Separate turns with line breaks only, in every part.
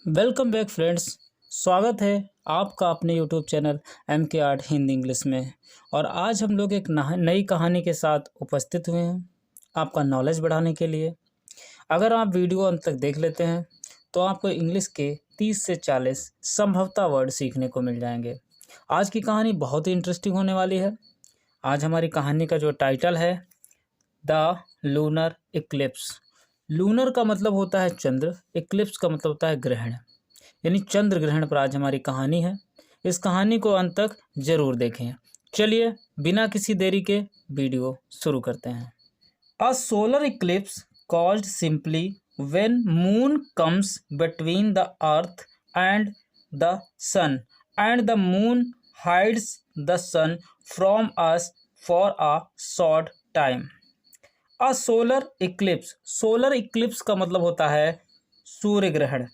Welcome back friends. स्वागत है आपका अपने यूट्यूब चैनल एम के आर्ट हिंदी इंग्लिश में। और आज हम लोग एक नई कहानी के साथ उपस्थित हुए हैं आपका नॉलेज बढ़ाने के लिए। अगर आप वीडियो अंत तक देख लेते हैं तो आपको इंग्लिश के 30 से 40 संभवतः वर्ड सीखने को मिल जाएंगे। आज की कहानी बहुत ही इंटरेस्टिंग होने वाली है। आज हमारी कहानी का जो टाइटल है द लूनर इक्लिप्स। लूनर का मतलब होता है चंद्र, इक्लिप्स का मतलब होता है ग्रहण, यानी चंद्र ग्रहण पर आज हमारी कहानी है। इस कहानी को अंत तक जरूर देखें। चलिए बिना किसी देरी के वीडियो शुरू करते हैं। A solar eclipse caused simply when moon comes between the earth and the sun and the moon hides the sun from us for a short time. A solar eclipse का मतलब होता है सूर्य ग्रहण।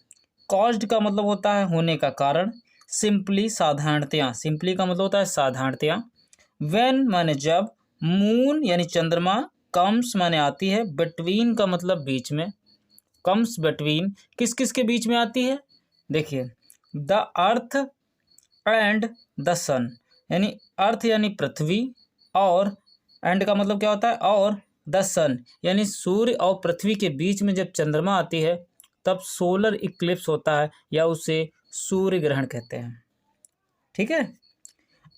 कॉज्ड का मतलब होता है होने का कारण। सिंपली साधारणतया, सिंपली का मतलब होता है साधारणतया। व्हेन माने जब, मून यानी चंद्रमा, कम्स माने आती है, बिटवीन का मतलब बीच में। कम्स बिटवीन किस किस के बीच में आती है? देखिए, the earth and the sun, यानी अर्थ यानी पृथ्वी, और एंड का मतलब क्या होता है और, द सन यानी सूर्य और पृथ्वी के बीच में जब चंद्रमा आती है तब सोलर इक्लिप्स होता है, या उसे सूर्य ग्रहण कहते हैं। ठीक है।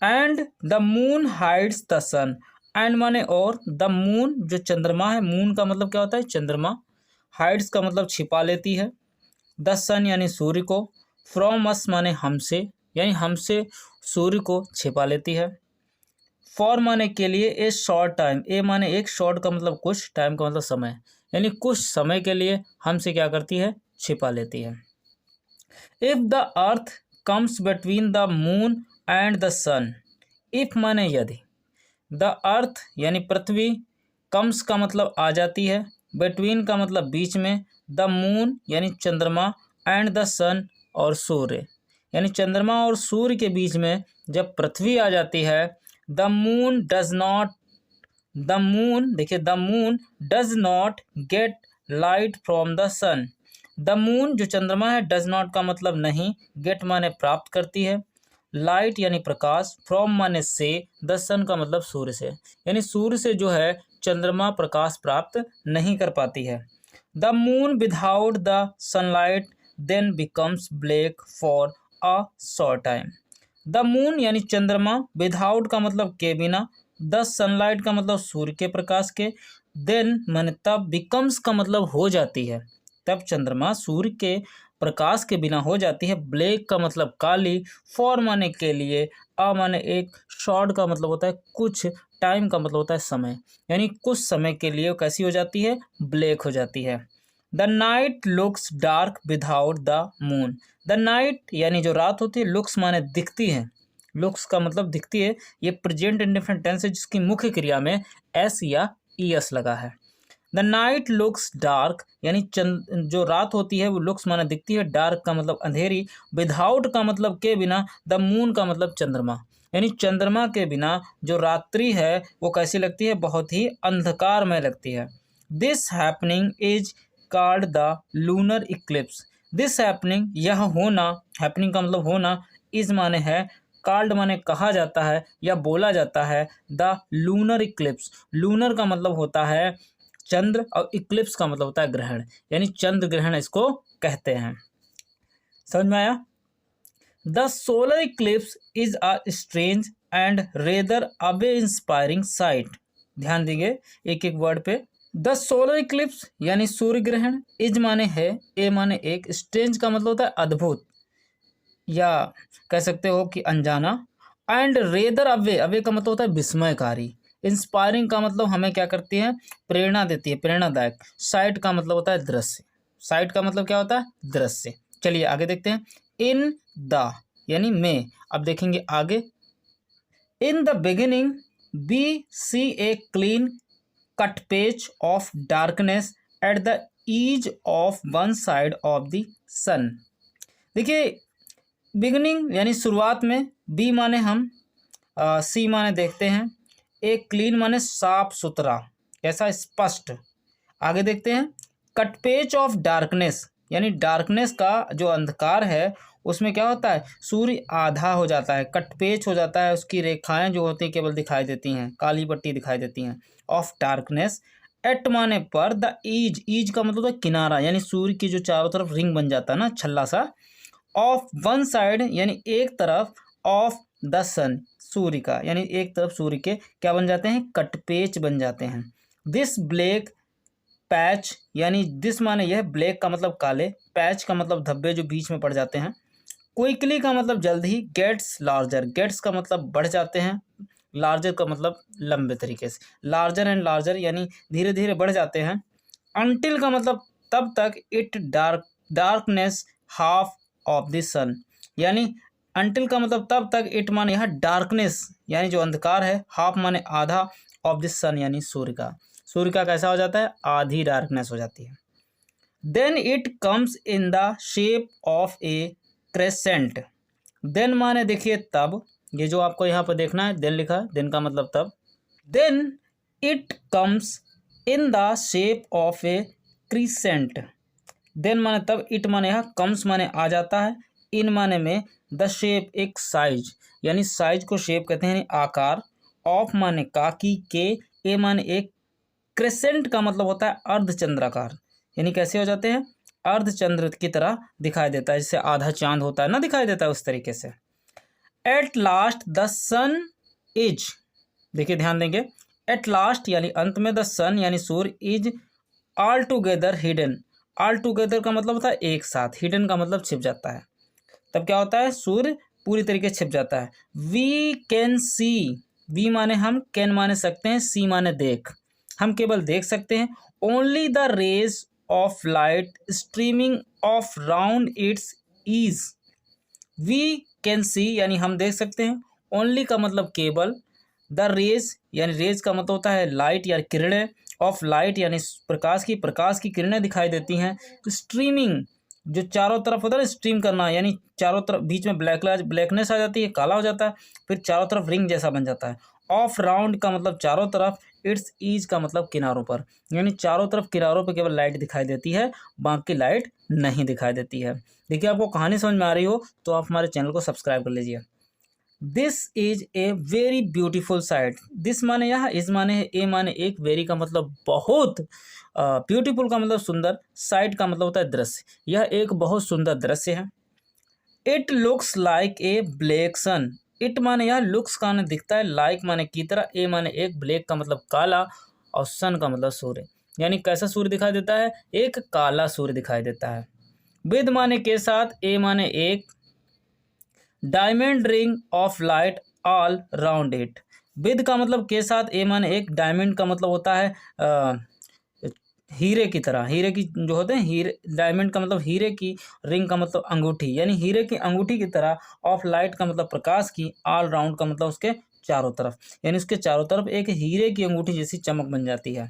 And the moon hides the sun, and माने और, द मून जो चंद्रमा है, मून का मतलब क्या होता है चंद्रमा, हाइड्स का मतलब छिपा लेती है, द सन यानी सूर्य को, फ्रॉम अस माने हमसे, यानी हमसे सूर्य को छिपा लेती है। फॉर माने के लिए, ए शॉर्ट टाइम, ए माने एक, शॉर्ट का मतलब कुछ, टाइम का मतलब समय, यानी कुछ समय के लिए हमसे क्या करती है, छिपा लेती है। If the earth comes between the moon and the sun, if माने यदि, द अर्थ यानी पृथ्वी, कम्स का मतलब आ जाती है, बिटवीन का मतलब बीच में, द मून यानी चंद्रमा, एंड द सन और सूर्य, यानी चंद्रमा और सूर्य के बीच में जब पृथ्वी आ जाती है, the moon does not, the moon देखिए, the moon does not get light from the sun. The moon जो चंद्रमा है, डज नॉट का मतलब नहीं, गेट माने प्राप्त करती है, लाइट यानी प्रकाश, फ्रॉम माने से, द सन का मतलब सूर्य से, यानी सूर्य से जो है चंद्रमा प्रकाश प्राप्त नहीं कर पाती है। The moon without the sunlight then becomes black for a short time. The moon यानी चंद्रमा, विदाउट का मतलब के बिना, द सनलाइट का मतलब सूर्य के प्रकाश के, देन माने तब, बिकम्स का मतलब हो जाती है, तब चंद्रमा सूर्य के प्रकाश के बिना हो जाती है, ब्लैक का मतलब काली, फॉर माने के लिए, अ माने एक, शॉर्ट का मतलब होता है कुछ, टाइम का मतलब होता है समय, यानी कुछ समय के लिए कैसी हो जाती है, ब्लैक हो जाती है। The night looks dark without the moon. The night यानी जो रात होती है, लुक्स माने दिखती है, लुक्स का मतलब दिखती है, ये प्रेजेंट इंडेफिनिट टेंस है जिसकी मुख्य क्रिया में एस या ई एस लगा है। द नाइट लुक्स डार्क यानी जो रात होती है वो लुक्स माने दिखती है, डार्क का मतलब अंधेरी, विदाउट का मतलब के बिना, द मून का मतलब चंद्रमा, यानी चंद्रमा के बिना जो रात्रि है वो कैसी लगती है, बहुत ही अंधकारमय लगती है। This happening is called the lunar Eclipse. This happening यह होना, हैपनिंग का मतलब होना, इज माने है, कॉल्ड माने कहा जाता है या बोला जाता है, द लूनर इक्लिप्स। लूनर का मतलब होता है चंद्र, और इक्लिप्स का मतलब होता है ग्रहण, यानी चंद्र ग्रहण इसको कहते हैं। समझ में आया? The solar Eclipse is a strange and rather away inspiring site. ध्यान दीजिए एक एक वर्ड पे। द सोलर इक्लिप्स यानी सूर्य ग्रहण, इज माने है, ए माने एक, स्ट्रेंज का मतलब होता है अद्भुत या कह सकते हो कि अनजाना, एंड रेदर अवे, अवे का मतलब होता है विस्मयकारी, इंस्पायरिंग का मतलब हमें क्या करती है, प्रेरणा देती है, प्रेरणादायक, साइट का मतलब होता है दृश्य, साइट का मतलब क्या होता है, दृश्य। चलिए आगे देखते हैं। इन द यानी में, अब देखेंगे आगे। In the beginning we see a clean cut page of darkness at the ease of one side of the sun. देखिए, बिगिनिंग यानी शुरुआत में, बी माने हम, सी माने देखते हैं, एक क्लीन माने साफ सुथरा, कैसा, स्पष्ट। आगे देखते हैं। कट पेज ऑफ डार्कनेस, यानी डार्कनेस का जो अंधकार है उसमें क्या होता है, सूर्य आधा हो जाता है, कटपेच हो जाता है, उसकी रेखाएं जो होती हैं केवल दिखाई देती हैं, काली पट्टी दिखाई देती हैं। ऑफ डार्कनेस, एट माने पर, द ईज, ईज का मतलब होता है किनारा, यानी सूर्य की जो चारों तरफ रिंग बन जाता है ना छल्ला सा, ऑफ वन साइड यानी एक तरफ, ऑफ द सन, सूर्य का, यानी एक तरफ सूर्य के क्या बन जाते हैं, कटपेच बन जाते हैं। दिस ब्लैक पैच, यानी दिस माने यह, ब्लैक का मतलब काले, पैच का मतलब धब्बे जो बीच में पड़ जाते हैं, क्विकली का मतलब जल्द ही, गेट्स लार्जर, गेट्स का मतलब बढ़ जाते हैं, लार्जर का मतलब लंबे तरीके से, लार्जर एंड लार्जर यानी धीरे धीरे बढ़ जाते हैं। अनटिल का मतलब तब तक, it darkness half of the sun, यानी अनटिल का मतलब तब तक, इट माने यह डार्कनेस यानी जो अंधकार है, हाफ माने आधा, ऑफ द सन यानी सूर्य का, सूर्य का कैसा हो जाता है, आधी डार्कनेस हो जाती है। Then it comes in the shape of a crescent, then माने देखिए तब, ये जो आपको यहाँ पर देखना है देन लिखा है, देन का मतलब तब। Then it comes in the shape of a crescent, then माने तब, इट माने यहाँ, कम्स माने आ जाता है, इन माने में, द शेप एक साइज, यानी साइज को शेप कहते हैं यानी आकार, ऑफ माने का, की के, ए माने एक, क्रेसेंट का मतलब होता है अर्धचंद्राकार, यानी कैसे हो जाते हैं, अर्धचंद्र की तरह दिखाई देता है, जैसे आधा चांद होता है ना, दिखाई देता है उस तरीके से। At last the sun is, देखिए ध्यान देंगे, एट लास्ट यानी अंत में, द सन यानी सूर्य, is all together hidden, all together का मतलब होता है एक साथ, हिडन का मतलब छिप जाता है, तब क्या होता है, सूर्य पूरी तरीके से छिप जाता है। वी कैन सी, वी माने हम, कैन माने सकते हैं, सी माने देख, हम केवल देख सकते हैं, only the rays of light streaming off round its edges, we can see यानी हम देख सकते हैं, ओनली का मतलब केवल, द रेज यानी रेज का मतलब होता है लाइट या किरणें, ऑफ लाइट यानी प्रकाश की किरणें दिखाई देती हैं, स्ट्रीमिंग जो चारों तरफ होता है ना, स्ट्रीम करना यानी चारों तरफ, बीच में ब्लैकनेस आ जाती है, काला हो जाता है, फिर चारों तरफ रिंग जैसा बन जाता है। ऑफ राउंड का मतलब चारों तरफ, इट्स ईज का मतलब किनारों पर, यानी चारों तरफ किनारों पर केवल लाइट दिखाई देती है, बाकी लाइट नहीं दिखाई देती है। देखिए आपको कहानी समझ में आ रही हो तो आप हमारे चैनल को सब्सक्राइब कर लीजिए। This is a very beautiful sight, this माने यहाँ, इस माने है, ए माने एक, वेरी का मतलब बहुत, ब्यूटीफुल का मतलब सुंदर, साइट का मतलब होता है दृश्य, यह एक बहुत सुंदर दृश्य है। It looks like a black sun, it माने यह, लुक्स का माने दिखता है, लाइक माने की तरह, ए माने एक, ब्लैक का मतलब काला, और सन का मतलब सूर्य, यानी कैसा सूर्य दिखाई देता है, एक काला सूर्य दिखाई देता है। विद माने के साथ, ए माने एक, diamond ring of light all round it, with का मतलब के साथ, ए माने एक, डायमंड का मतलब होता है हीरे की तरह, हीरे की जो होते हैं हीरे, डायमंड का मतलब हीरे की, रिंग का मतलब अंगूठी, यानी हीरे की अंगूठी की तरह, ऑफ लाइट का मतलब प्रकाश की, ऑल राउंड का मतलब उसके चारों तरफ, यानी उसके चारों तरफ एक हीरे की अंगूठी जैसी चमक बन जाती है।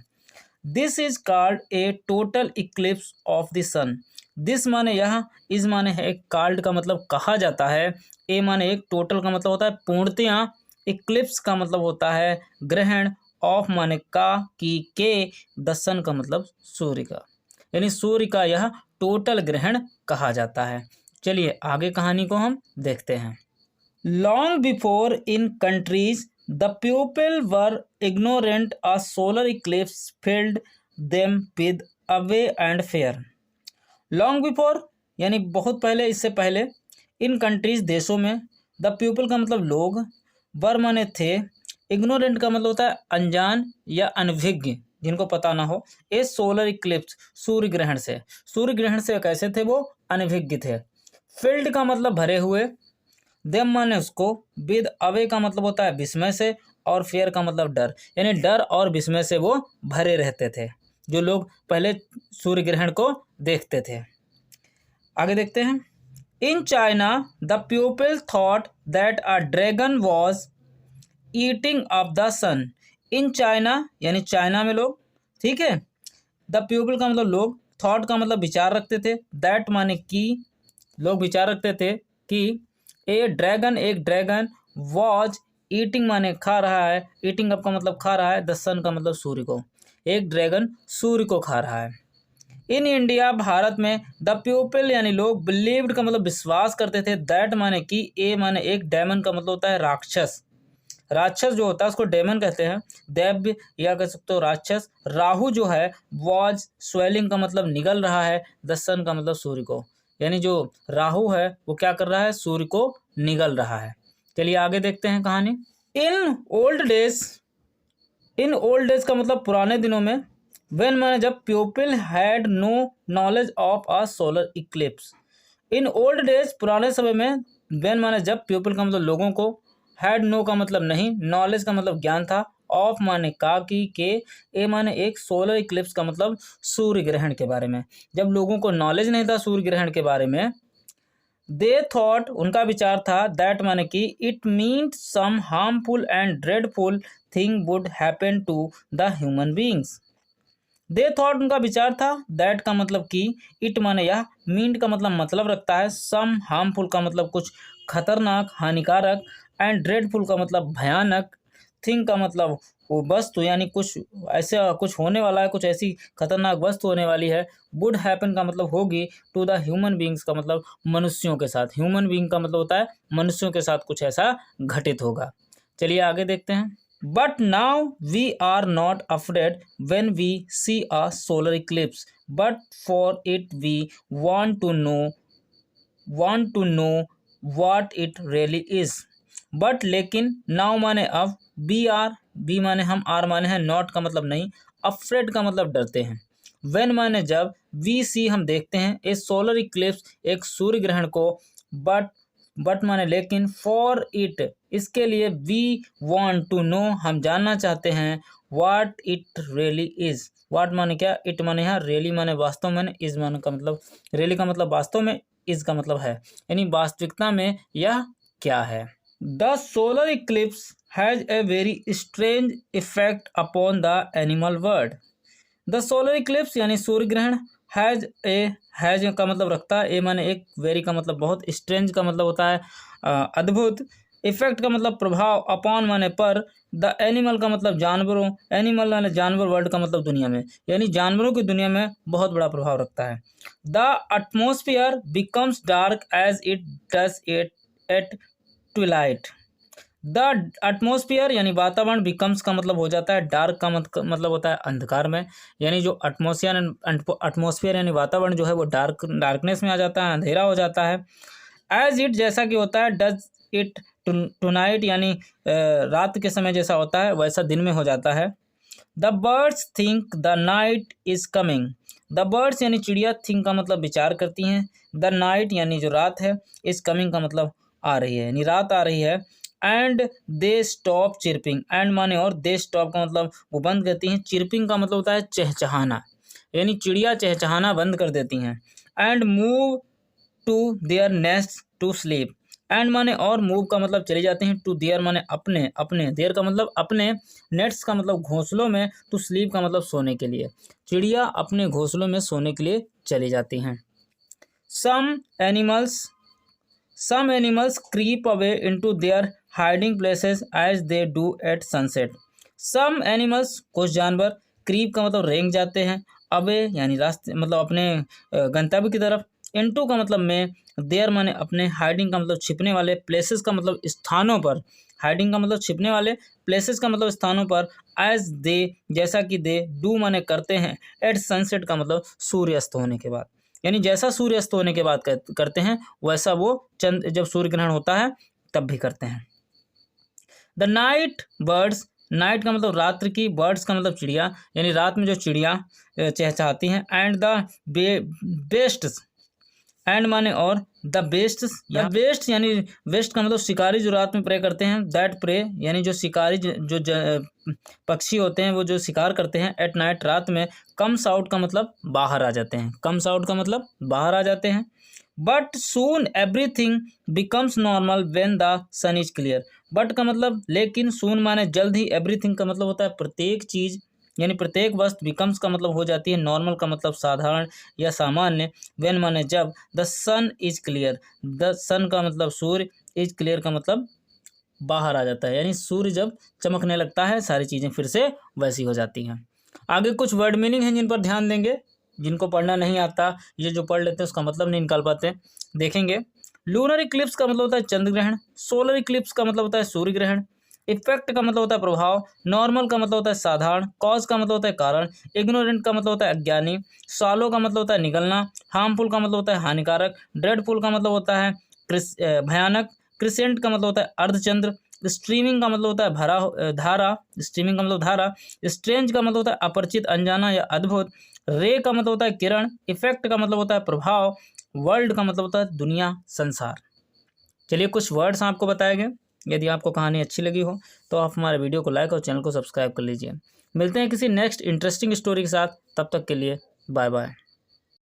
This is called a total eclipse of the sun, this माने यह, इज माने है, कॉल्ड का मतलब कहा जाता है, ए माने एक, टोटल का मतलब होता है पूर्णतया, इक्लिप्स का मतलब होता है ग्रहण, ऑफ माने का, की के, द सन का मतलब सूर्य का, यानी सूर्य का यह टोटल ग्रहण कहा जाता है। चलिए आगे कहानी को हम देखते हैं। Long before in countries the people were ignorant, a solar Eclipse field them with away and fair. Long before यानी बहुत पहले, इससे पहले, इन कंट्रीज देशों में, द पीपल का मतलब लोग, वर माने थे, इग्नोरेंट का मतलब होता है अनजान या अनभिज्ञ, जिनको पता ना हो, ए सोलर इक्लिप्स सूर्य ग्रहण से, सूर्य ग्रहण से कैसे थे वो, अनभिज्ञ थे। फील्ड का मतलब भरे हुए, देम माने उसको, विद अवे का मतलब होता है विस्मय से, और फेयर का मतलब डर, यानी डर और विस्मय से वो भरे रहते थे, जो लोग पहले सूर्य ग्रहण को देखते थे। आगे देखते हैं। In China the people thought that a dragon was eating up the sun, in China यानी चाइना में लोग, ठीक है, द पीपल का मतलब लोग, थॉट का मतलब विचार रखते थे, दैट माने की, लोग विचार रखते थे कि, ए ड्रैगन एक ड्रैगन, वॉज ईटिंग माने खा रहा है, ईटिंग अप का मतलब खा रहा है, द सन का मतलब सूर्य को, एक ड्रैगन सूर्य को खा रहा है। इन इंडिया, भारत में, द पीपल यानी लोग, बिलीव्ड का मतलब विश्वास करते थे, दैट माने कि, ए माने एक, डेमन का मतलब होता है राक्षस, राक्षस जो होता है उसको डेमन कहते हैं, दैव्य या कह सकते हो राक्षस। राहु जो है वॉज स्वेलिंग का मतलब निगल रहा है, द सन का मतलब सूर्य को, यानी जो राहु है वो क्या कर रहा है, सूर्य को निगल रहा है। चलिए आगे देखते हैं कहानी। In old days, in old days का मतलब पुराने दिनों में, वेन माने जब, people had no knowledge of a solar eclipse, in old days पुराने समय में, वेन माने जब, पीपल का मतलब लोगों को, हैड नो का मतलब नहीं, नॉलेज का मतलब ज्ञान था, ऑफ माने का की के, ए माने एक, सोलर इक्लिप्स का मतलब सूर्य ग्रहण के बारे में, जब लोगों को नॉलेज नहीं था सूर्य ग्रहण के बारे में, दे थॉट उनका विचार था, दैट माने कि, it means some harmful and dreadful thing would happen to the human beings. They thought उनका विचार था, दैट का मतलब कि, इट माने यह, मीन्ट का मतलब रखता है, सम हार्मफुल का मतलब कुछ खतरनाक हानिकारक, एंड ड्रेडफुल का मतलब भयानक, थिंग का मतलब वो वस्तु यानी कुछ ऐसा कुछ होने वाला है, कुछ ऐसी खतरनाक वस्तु होने वाली है, वुड हैपन का मतलब होगी, टू द ह्यूमन बींग्स का मतलब मनुष्यों के साथ, ह्यूमन बींग का मतलब होता है मनुष्यों के साथ कुछ ऐसा घटित होगा। चलिए आगे देखते हैं। But now we are not afraid when we see a solar eclipse, but for it we want to know what it really is. But लेकिन, now माने अब, बी माने हम, आर माने है, नॉट का मतलब नहीं, अफ्रेड का मतलब डरते हैं, वेन माने जब, वी सी हम देखते हैं, ए सोलर इक्लिप्स एक सूर्य ग्रहण को, बट माने लेकिन, फॉर इट इसके लिए, वी वांट टू नो हम जानना चाहते हैं, what it really is, what माने क्या, इट माने यहाँ, रियली माने वास्तव में, इज माने का मतलब, रियली का मतलब वास्तव में, इज का मतलब है, यानी वास्तविकता में यह क्या है। The solar Eclipse has a very strange effect upon the animal world. The solar Eclipse यानी सूर्य ग्रहण, हैज का मतलब रखता है, ए माने एक, वेरी का मतलब बहुत, स्ट्रेंज का मतलब होता है अद्भुत, इफेक्ट का मतलब प्रभाव, अपॉन माने पर, द एनिमल का मतलब जानवरों, एनिमल माने जानवर, वर्ल्ड का मतलब दुनिया में, यानी जानवरों की दुनिया में बहुत बड़ा प्रभाव रखता है। The atmosphere becomes dark as it does it at twilight. The atmosphere यानी वातावरण, बिकम्स का मतलब हो जाता है, डार्क का मतलब होता है अंधकार में, यानी जो एटमोस्फियर यानी वातावरण जो है वो डार्कनेस में आ जाता है, अंधेरा हो जाता है। एज इट जैसा कि होता है, डज इट टुनाइट यानी रात के समय जैसा होता है वैसा दिन में हो जाता है। The birds think the night is coming. The birds यानी चिड़िया, थिंक का मतलब विचार करती हैं, द नाइट यानी जो रात है, इज कमिंग का मतलब आ रही है, यानी रात आ रही है। And they stop chirping, and माने और, दे स्टॉप का मतलब वो बंद करती हैं, चिरपिंग का मतलब होता है चहचहाना, यानी चिड़िया चहचहाना बंद कर देती हैं। And move to their nest to sleep, and माने और, मूव का मतलब चली जाती हैं, टू देयर माने अपने देयर का मतलब अपने, नेट्स का मतलब घोंसलों में, टू स्लीप का मतलब सोने के लिए, चिड़िया अपने घोंसलों में सोने के लिए चली जाती हैं। Some animals creep away into their hiding places as they do at sunset. Some animals कुछ जानवर, creep का मतलब रेंग जाते हैं, away यानी रास्ते मतलब अपने गंतव्य की तरफ, into का मतलब में, there माने अपने, hiding का मतलब छिपने वाले, places का मतलब स्थानों पर, hiding का मतलब छिपने वाले, places का मतलब स्थानों पर, as they जैसा कि they do माने करते हैं, at sunset का मतलब सूर्यास्त होने के बाद, यानी जैसा सूर्य अस्त होने के बाद करते हैं वैसा वो चंद जब सूर्य ग्रहण होता है तब भी करते हैं। द नाइट बर्ड्स, नाइट का मतलब रात्र की, बर्ड्स का मतलब चिड़िया, यानी रात में जो चिड़िया चहचहाती हैं। एंड द बेस्ट्स, एंड माने और, द बेस्ट, या बेस्ट यानी वेस्ट का मतलब शिकारी जो रात में प्रे करते हैं, दैट प्रे यानी जो शिकारी पक्षी होते हैं वो जो शिकार करते हैं, एट नाइट रात में, कम्स आउट का मतलब बाहर आ जाते हैं, कम्स आउट का मतलब बाहर आ जाते हैं। But soon everything becomes normal when the sun is clear. But का मतलब लेकिन, सून माने जल्द ही, एवरीथिंग का मतलब होता है प्रत्येक चीज़ यानी प्रत्येक वस्तु, बिकम्स का मतलब हो जाती है नॉर्मल का मतलब साधारण या सामान्य, व्हेन माने जब, the sun is clear, the sun का मतलब सूर्य, इज क्लियर का मतलब बाहर आ जाता है, यानी सूर्य जब चमकने लगता है सारी चीज़ें फिर से वैसी हो जाती हैं। आगे कुछ वर्ड मीनिंग हैं जिन पर ध्यान देंगे। जिनको पढ़ना नहीं आता ये जो पढ़ लेते हैं उसका मतलब नहीं निकाल पाते। देखेंगे, लूनर इक्लिप्स का मतलब होता है चंद्र ग्रहण, सोलर इक्लिप्स का मतलब होता है सूर्य ग्रहण, इफेक्ट का मतलब होता है प्रभाव, नॉर्मल का मतलब होता है साधारण, कॉज का मतलब होता है कारण, इग्नोरेंट का मतलब होता है अज्ञानी, सॉलो का मतलब होता है निगलना, हार्मफुल का मतलब होता है हानिकारक, ड्रेडफुल का मतलब होता है भयानक, क्रिसेंट का मतलब होता है अर्धचंद्र, स्ट्रीमिंग का मतलब होता है धारा, स्ट्रीमिंग का मतलब धारा, स्ट्रेंज का मतलब होता है अपरिचित, अनजाना या अद्भुत, रे का मतलब होता है किरण, इफेक्ट का मतलब होता है प्रभाव, वर्ल्ड का मतलब होता है दुनिया, संसार। चलिए कुछ वर्ड्स आपको बताए गए। यदि आपको कहानी अच्छी लगी हो तो आप हमारे वीडियो को लाइक और चैनल को सब्सक्राइब कर लीजिए। मिलते हैं किसी नेक्स्ट इंटरेस्टिंग स्टोरी के साथ, तब तक के लिए बाय बाय।